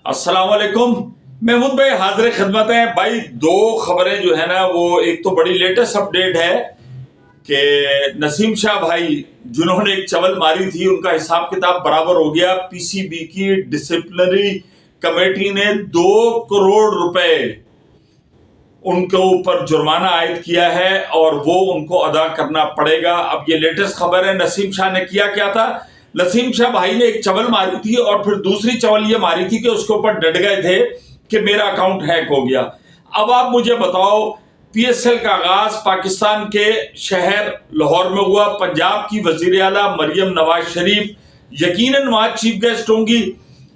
अस्सलाम वालेकुम। महमूद भाई हाजिर खिदमत है भाई। दो खबरें जो है ना, वो एक तो बड़ी लेटेस्ट अपडेट है कि नसीम शाह भाई जिन्होंने एक चवल मारी थी, उनका हिसाब किताब बराबर हो गया। पीसीबी की डिसिप्लिनरी कमेटी ने 2 करोड़ रुपए उनके ऊपर जुर्माना आयद किया है और वो उनको अदा करना पड़ेगा। अब ये लेटेस्ट खबर है। नसीम शाह ने किया क्या था? नसीम शाह भाई ने एक चवल मारी थी और फिर दूसरी चवल ये मारी थी कि उसके ऊपर डट गए थे कि मेरा अकाउंट हैक हो गया। अब आप मुझे बताओ, पीएसएल का आगाज पाकिस्तान के शहर लाहौर में हुआ। पंजाब की वजीर आला मरियम नवाज शरीफ यकीनन वहां चीफ गेस्ट होंगी।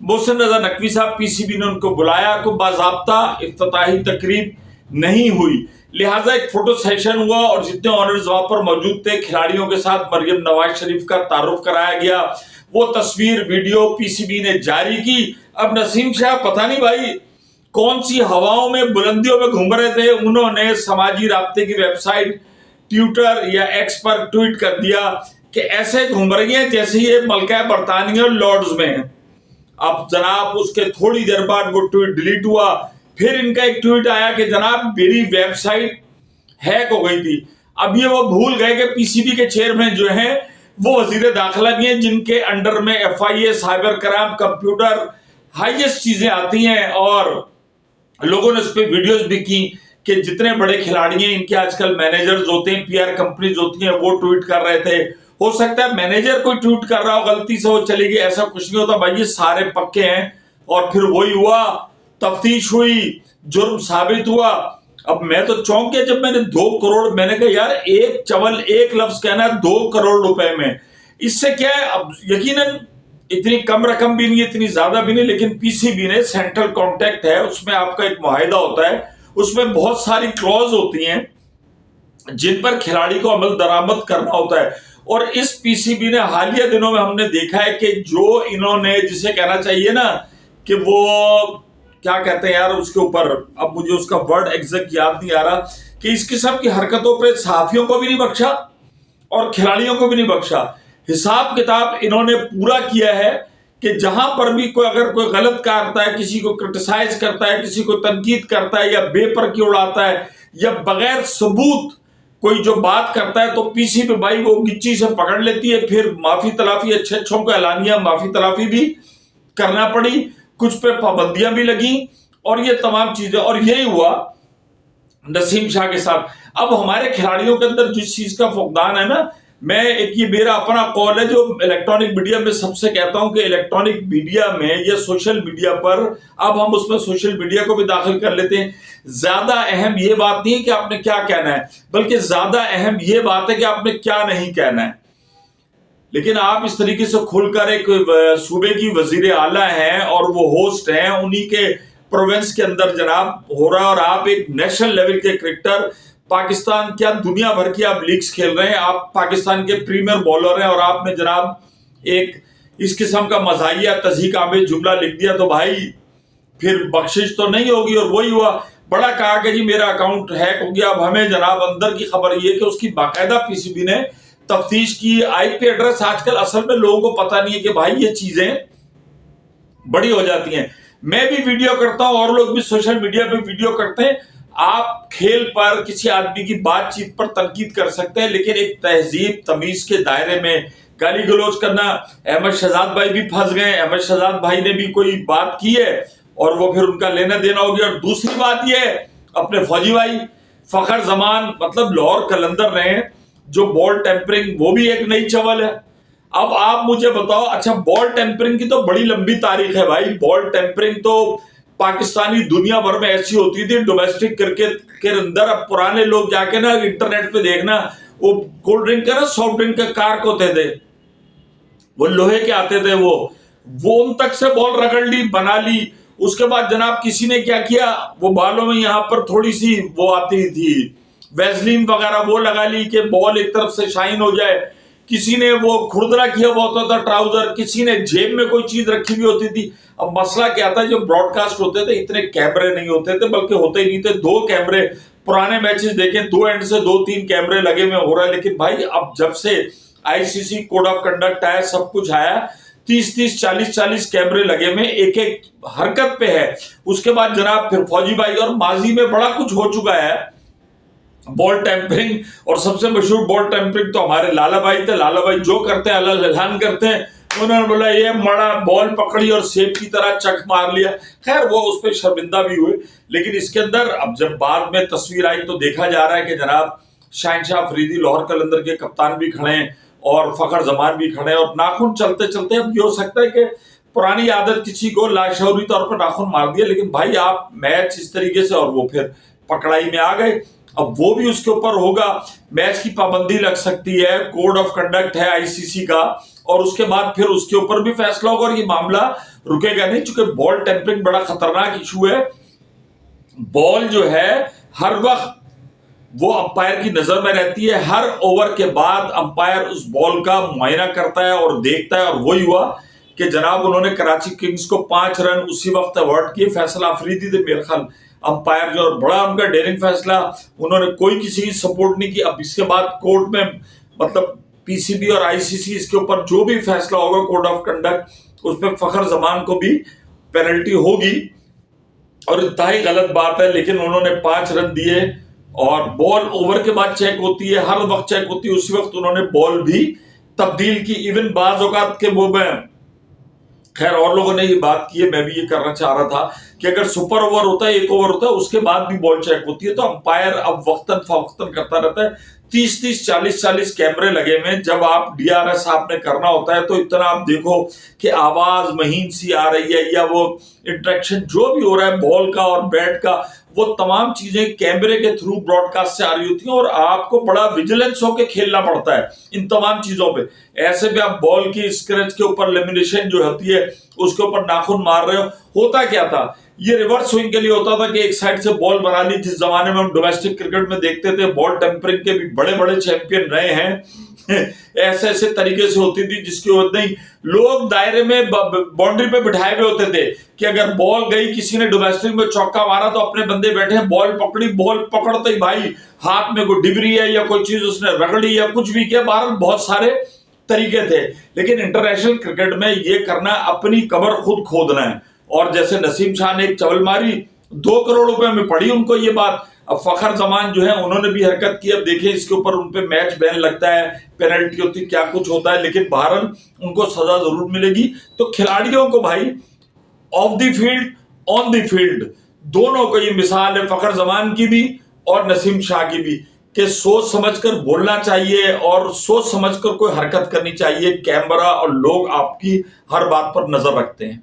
मोहसिन रजा नकवी साहब, पीसीबी ने उनको बुलाया। को बाज़ाब्ता इफ्तिताही तकरीब नहीं हुई, लिहाजा एक फोटो सेशन हुआ और जितने ऑनर्स वहां पर मौजूद थे खिलाड़ियों के साथ मरियम नवाज शरीफ का तारुफ कराया गया। वो तस्वीर वीडियो पीसीबी ने जारी की। अब नसीम शाह पता नहीं भाई कौन सी हवाओं में बुलंदियों में घूम रहे थे, उन्होंने समाजी राब्ते की वेबसाइट ट्विटर या एक्स पर ट्वीट कर दिया कि ऐसे घूम रही है जैसे ये मलका बरतानिया लॉर्ड्स में है। अब जनाब उसके थोड़ी देर बाद वो ट्वीट डिलीट हुआ। फिर इनका एक ट्वीट आया कि जनाब मेरी वेबसाइट हैक हो गई थी। अब ये वो भूल गए कि पीसीबी के चेयरमैन जो हैं वो वजीर दाखिला भी हैं, जिनके अंडर में FIA, cyber crime, computer, highest चीजें आती हैं। और लोगों ने उस पर वीडियोज भी की कि जितने बड़े खिलाड़ी हैं इनके आजकल मैनेजर्स होते हैं, पीआर कंपनीज होती हैं, वो ट्वीट कर रहे थे। हो सकता है मैनेजर कोई ट्वीट कर रहा हो, गलती से वो चली गई, ऐसा कुछ नहीं होता भाई, ये सारे पक्के हैं। और फिर वही हुआ, तफ्तीश हुई, जुर्म साबित हुआ। अब मैं तो चौंक गया जब मैंने 2 करोड़, मैंने कहा यार एक चवल एक लफ्ज कहना है 2 करोड़ रुपए में, इससे क्या है? अब यकीनन इतनी कम रकम भी नहीं, इतनी ज्यादा भी नहीं, लेकिन पीसीबी ने, सेंट्रल कॉन्ट्रैक्ट है, उसमें आपका एक मुआहिदा होता है, उसमें बहुत सारी क्लॉज होती हैं जिन पर खिलाड़ी को अमल दरामद करना होता है। और इस पीसीबी ने हालिया दिनों में हमने देखा है कि जो इन्होंने, जिसे कहना चाहिए ना कि वो क्या कहते हैं यार उसके ऊपर, अब मुझे उसका वर्ड एग्जैक्ट याद नहीं आ रहा, कि इस किस्म की हरकतों पे सहाफियों को भी नहीं बख्शा और खिलाड़ियों को भी नहीं बख्शा। हिसाब किताब इन्होंने पूरा किया है कि जहां पर भी कोई अगर कोई गलत करता है, किसी को क्रिटिसाइज करता है, किसी को तनकीद करता है, या बेपर की उड़ाता है, या बगैर सबूत कोई जो बात करता है, तो पीसीबी भाई वो गिच्ची से पकड़ लेती है। फिर माफी तलाफी, अच्छे अच्छों को एलानिया माफी तलाफी भी करना पड़ी, कुछ पे पाबंदियां भी लगी और ये तमाम चीजें। और यही हुआ नसीम शाह के साथ। अब हमारे खिलाड़ियों के अंदर जिस चीज का फुकदान है ना, मैं एक ये मेरा अपना कॉल है जो इलेक्ट्रॉनिक मीडिया में सबसे कहता हूं कि इलेक्ट्रॉनिक मीडिया में या सोशल मीडिया पर, अब हम उसमें सोशल मीडिया को भी दाखिल कर लेते हैं। ज्यादा अहम ये बात नहीं है कि आपने क्या कहना है, बल्कि ज्यादा अहम ये बात है कि आपने क्या नहीं कहना है। लेकिन आप इस तरीके से खुलकर, एक सूबे की वजीर आला हैं और वो होस्ट हैं, उन्हीं के प्रोविंस के अंदर जनाब हो रहा है, और आप एक नेशनल लेवल के क्रिकेटर, पाकिस्तान क्या दुनिया भर की आप लीग्स खेल रहे हैं, आप पाकिस्तान के प्रीमियर बॉलर हैं, और आपने जनाब एक इस किस्म का मजाहिया तज़हीक आमेज जुमला लिख दिया, तो भाई फिर बख्शिश तो नहीं होगी। और वही हुआ, बड़ा कहा कि जी मेरा अकाउंट हैक हो गया। अब हमें जनाब अंदर की खबर ये कि उसकी बाकायदा पीसीबी ने तफ्तीश की। आईपी एड्रेस आजकल असल में लोगों को पता नहीं है कि भाई ये चीजें बड़ी हो जाती हैं। मैं भी वीडियो करता हूं और लोग भी सोशल मीडिया पे वीडियो करते हैं। आप खेल पर किसी आदमी की बातचीत पर तनकीद कर सकते हैं, लेकिन एक तहजीब तमीज के दायरे में गाली गलौज करना, अहमद शहजाद भाई भी फंस गए। अहमद शहजाद भाई ने भी कोई बात की है और वो फिर उनका लेना देना हो गया। और दूसरी बात ये है, अपने फौजी भाई फखर जमान, मतलब लाहौर कलंदर रहे, जो बॉल टेम्परिंग, वो भी एक नई चवल है। अब आप मुझे बताओ, अच्छा बॉल टेम्परिंग की तो बड़ी लंबी तारीख है भाई। बॉल टेम्परिंग तो पाकिस्तानी दुनिया भर में ऐसी होती थी डोमेस्टिक क्रिकेट के अंदर। अब पुराने लोग जाके ना इंटरनेट पे देखना, वो कोल्ड ड्रिंक का ना, सॉफ्ट ड्रिंक के कार्क होते थे, वो लोहे के आते थे, वो उन तक से बॉल रगड़ ली, बना ली। उसके बाद जनाब किसी ने क्या किया, वो बालों में यहाँ पर थोड़ी सी वो आती थी वैसलीन वगैरह, वो लगा ली कि बॉल एक तरफ से शाइन हो जाए। किसी ने वो खुरदरा किया हुआ होता था ट्राउजर, किसी ने जेब में कोई चीज रखी हुई होती थी। अब मसला क्या था, जो ब्रॉडकास्ट होते थे इतने कैमरे नहीं होते थे, बल्कि होते ही नहीं थे, 2 कैमरे। पुराने मैचेस देखें, 2 एंड से 2-3 कैमरे लगे हुए हो रहा है। लेकिन भाई अब जब से आईसीसी कोड ऑफ कंडक्ट आया, सब कुछ आया, 30-30, 40-40 कैमरे लगे हुए, एक एक हरकत पे है। उसके बाद जनाब फिर फौजी भाई, और माजी में बड़ा कुछ हो चुका है, बॉल टेम्परिंग, और सबसे मशहूर बॉल टेम्परिंग तो हमारे लाला भाई थे। लाला भाई जो करते हैं अल्लाह ऐलान करते हैं, उन्होंने बोला ये मड़ा बॉल पकड़ी और सेब की तरह चक मार लिया। खैर वो उस पर शर्मिंदा भी हुए, लेकिन इसके अंदर अब जब बाद में तस्वीर आई तो देखा जा रहा है कि जनाब शहनशाह अफरीदी लाहौर कलंदर के कप्तान भी खड़े हैं और फखर जमान भी खड़े हैं, और नाखून चलते चलते अब ये हो सकता है कि पुरानी आदत किसी को लाशऊरी तौर पर नाखून मार दिया, लेकिन भाई आप मैच इस तरीके से, और वो फिर पकड़ाई में आ गए। अब वो भी उसके ऊपर होगा, मैच की पाबंदी लग सकती है, कोड ऑफ कंडक्ट है आईसीसी का, और उसके बाद फिर उसके ऊपर भी फैसला होगा, और ये मामला रुकेगा नहीं, चूंकि बॉल टेम्परिंग बड़ा खतरनाक इशू है। बॉल जो है हर वक्त वो अंपायर की नजर में रहती है, हर ओवर के बाद अंपायर उस बॉल का मुआयना करता है और देखता है, और वही हुआ कि जनाब उन्होंने कराची किंग्स को 5 रन उसी वक्त अवार्ड किए। फैसला अफरीदी थे मेरे ख्याल अंपायर जो, और बड़ा उनका डेयरिंग फैसला, उन्होंने कोई किसी की सपोर्ट नहीं की। अब इसके बाद कोर्ट में मतलब पीसीबी और आईसीसी इसके ऊपर जो भी फैसला होगा कोड ऑफ कंडक्ट, उसमें फखर जमान को भी पेनल्टी होगी, और इंतहाई गलत बात है। लेकिन उन्होंने 5 रन दिए, और बॉल ओवर के बाद चेक होती है, हर वक्त चेक होती है, उसी वक्त उन्होंने बॉल भी तब्दील की। इवन बाज औकात के वो में, खैर और लोगों ने ये बात की है, मैं भी ये करना चाह रहा था कि अगर सुपर ओवर होता है, 1 ओवर होता है, उसके बाद भी बॉल चेक होती है, तो अंपायर अब वक्तन फवक्तन करता रहता है। 30-30, 40-40 कैमरे लगे हुए, जब आप डीआरएस आपने करना होता है तो इतना आप देखो कि आवाज महीन सी आ रही है, या वो इंटरेक्शन जो भी हो रहा है बॉल का और बैट का, वो तमाम चीजें कैमरे के थ्रू ब्रॉडकास्ट से आ रही होती हैं, और आपको बड़ा विजिलेंस होकर खेलना पड़ता है इन तमाम चीजों पे। ऐसे भी आप बॉल की स्क्रैच के ऊपर लेमिनेशन जो होती है उसके ऊपर नाखून मार रहे हो। होता क्या था, ये रिवर्स स्विंग के लिए होता था कि एक साइड से बॉल बना ली, जिस जमाने में हम डोमेस्टिक क्रिकेट में देखते थे, बॉल टेम्परिंग के भी बड़े बड़े चैंपियन रहे हैं। ऐसे ऐसे तरीके से होती थी जिसकी वजह नहीं, लोग दायरे में बाउंड्री पे बिठाए हुए होते थे कि अगर बॉल गई, किसी ने डोमेस्टिक में चौका मारा तो अपने बंदे बैठे, बॉल पकड़ी, बॉल पकड़ते ही भाई हाथ में कोई डिबरी है या कोई चीज उसने रगड़ी या कुछ भी किया, बहरहाल बहुत सारे तरीके थे। लेकिन इंटरनेशनल क्रिकेट में ये करना अपनी कब्र खुद खोदना है। और जैसे नसीम शाह ने एक चवल मारी, 2 करोड़ रुपए में पड़ी उनको ये बात। अब फखर जमान जो है उन्होंने भी हरकत की, अब देखें इसके ऊपर उन पे मैच बैन लगता है, पेनल्टी होती, क्या कुछ होता है, लेकिन बहरहाल उनको सजा जरूर मिलेगी। तो खिलाड़ियों को भाई of the field, on the field, दोनों को ये मिसाल है, फखर जमान की भी और नसीम शाह की भी, कि सोच समझकर बोलना चाहिए और सोच समझकर कोई हरकत करनी चाहिए। कैमरा और लोग आपकी हर बात पर नजर रखते हैं।